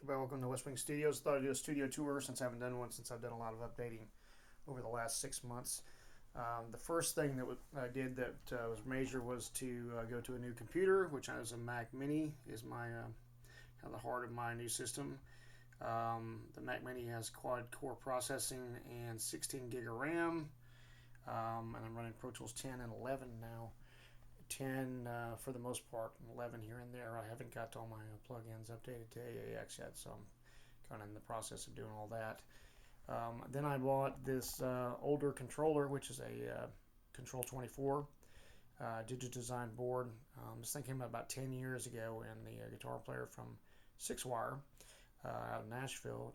Welcome to West Wing Studios. Thought I'd do a studio tour since I haven't done one since I've done a lot of updating over the last 6 months. The first thing that I did that was major was to go to a new computer, which is a Mac Mini, is my kind of the heart of my new system. The Mac Mini has quad core processing and 16 gig of RAM, and I'm running Pro Tools 10 and 11 now. 10 for the most part, and 11 here and there. I haven't got all my plugins updated to AAX yet, so I'm kind of in the process of doing all that. Then I bought this older controller, which is a Control 24 Digital Design board. This thing came out about 10 years ago, and the guitar player from Six Wire out of Nashville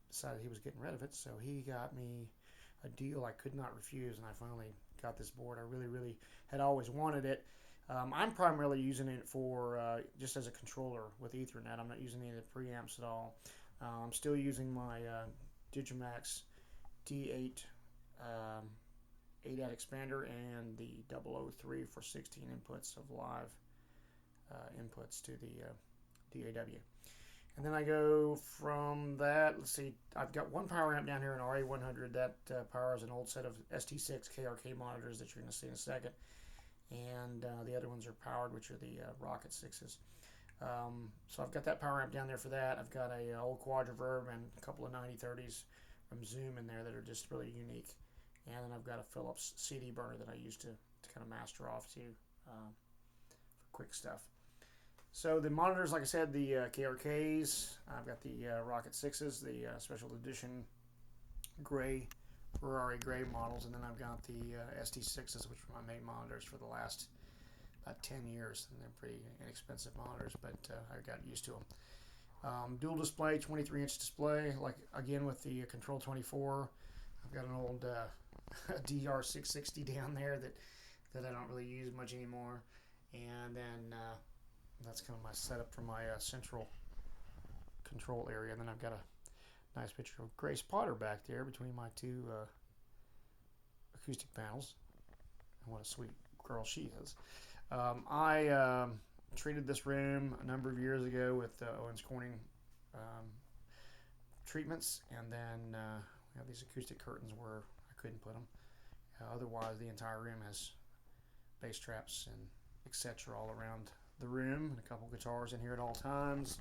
decided he was getting rid of it, so he got me a deal I could not refuse, and I finally got this board. I really, really had always wanted it. I'm primarily using it for just as a controller with Ethernet. I'm not using any of the preamps at all. I'm still using my Digimax D8 8-out expander and the 003 for 16 inputs of live inputs to the DAW. And then I go from that. Let's see, I've got one power amp down here, an RA100 that powers an old set of ST6 KRK monitors that you're going to see in a second. And the other ones are powered, which are the Rocket 6s. So I've got that power amp down there for that. I've got a old Quad Reverb and a couple of 9030s from Zoom in there that are just really unique. And then I've got a Philips CD burner that I use to kind of master off to for quick stuff. So the monitors, like I said, the KRKs. I've got the Rocket 6s, the special edition gray, Ferrari gray models, and then I've got the ST6s, which are my main monitors for the last about 10 years. And they're pretty inexpensive monitors, but I got used to them. Dual display, 23-inch display, like again with the Control 24. I've got an old DR660 down there that I don't really use much anymore. And then that's kind of my setup for my central control area. And then I've got a nice picture of Grace Potter back there between my two acoustic panels. And what a sweet girl she is. I treated this room a number of years ago with Owens Corning treatments, and then we have these acoustic curtains where I couldn't put them. Otherwise, the entire room has bass traps and etc. all around the room, and a couple guitars in here at all times.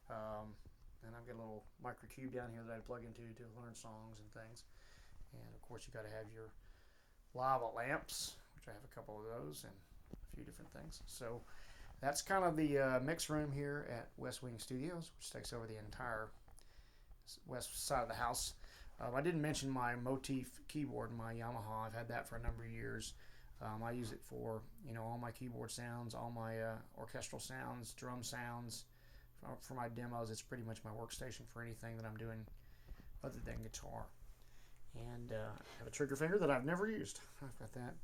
And I've got a little micro cube down here that I plug into to learn songs and things. And of course, you got to have your lava lamps, which I have a couple of those, and a few different things. So that's kind of the mix room here at West Wing Studios, which takes over the entire west side of the house. I didn't mention my Motif keyboard, my Yamaha. I've had that for a number of years. I use it for all my keyboard sounds, all my orchestral sounds, drum sounds. For my demos, it's pretty much my workstation for anything that I'm doing other than guitar. And I have a trigger finger that I've never used. I've got that.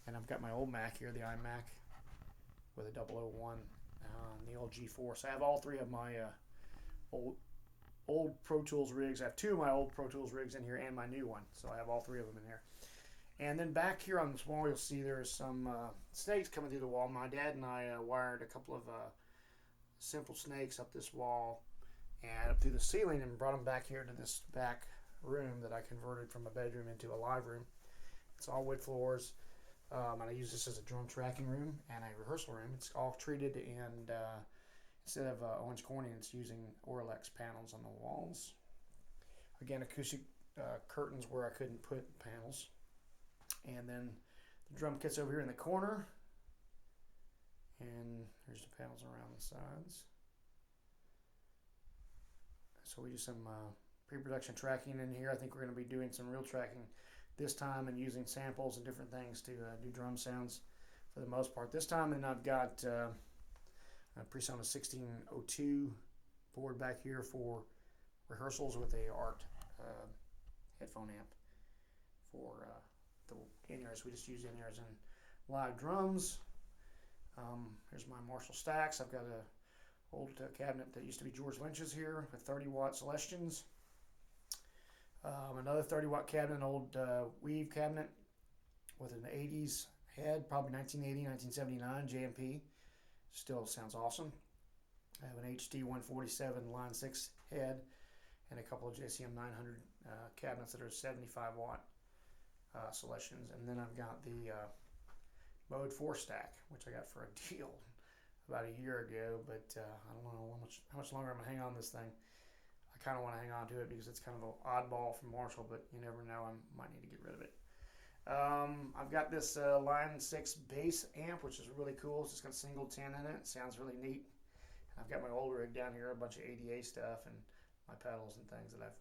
And I've got my old Mac here, the iMac, with a 001, the old G4. So I have all three of my old Pro Tools rigs. I have two of my old Pro Tools rigs in here and my new one. So I have all three of them in there. And then back here on this wall, you'll see there's some snakes coming through the wall. My dad and I wired a couple of simple snakes up this wall and up through the ceiling and brought them back here to this back room that I converted from a bedroom into a live room. It's all wood floors, and I use this as a drum tracking room and a rehearsal room. It's all treated, and instead of Owens Corning, it's using Auralex panels on the walls. Again, acoustic curtains where I couldn't put panels. And then the drum kit's over here in the corner. And here's the panels around the sides. So we do some pre-production tracking in here. I think we're going to be doing some real tracking this time and using samples and different things to do drum sounds for the most part. This time, and I've got a PreSonus 1602 board back here for rehearsals with a Art headphone amp for the in-ears. We just use in-ears and live drums. Here's my Marshall stacks. I've got a old cabinet that used to be George Lynch's here with 30-watt Celestions. Another 30-watt cabinet, an old Weave cabinet with an 80s head, probably 1980, 1979 JMP. Still sounds awesome. I have an HD 147 Line 6 head and a couple of JCM 900 cabinets that are 75 watt selections. And then I've got the Mode 4 stack, which I got for a deal about a year ago, but I don't know how much longer I'm going to hang on this thing. I kind of want to hang on to it because it's kind of an oddball from Marshall, but you never know, I might need to get rid of it. I've got this Line 6 bass amp, which is really cool. It's just got a single 10 in it. It sounds really neat. And I've got my old rig down here, a bunch of ADA stuff, and my pedals and things that I've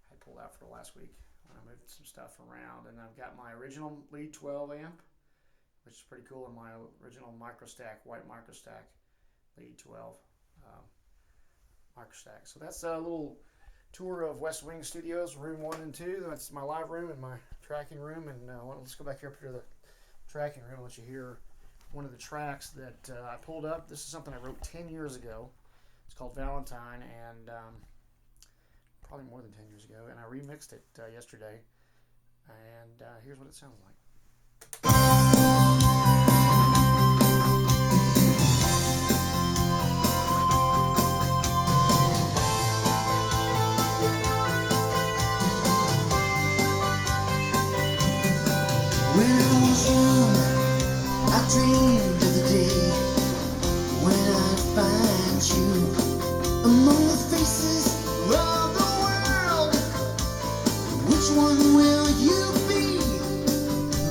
had pulled out for the last week when I moved some stuff around. And I've got my original Lead 12 amp, which is pretty cool, and my original Microstack, white Microstack Lead 12 Microstack. So that's a little tour of West Wing Studios, room 1 and 2. That's my live room and my tracking room. And let's go back here up to the tracking room and let you hear one of the tracks that I pulled up. This is something I wrote 10 years ago. It's called Valentine, and probably more than 10 years ago. And I remixed it yesterday. And here's what it sounds like. When I was young, I dreamed of the day when I'd find you among the faces of the world. Which one will you be?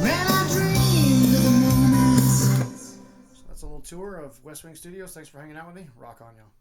Man, I dreamed of the moments. So that's a little tour of West Wing Studios. Thanks for hanging out with me. Rock on, y'all.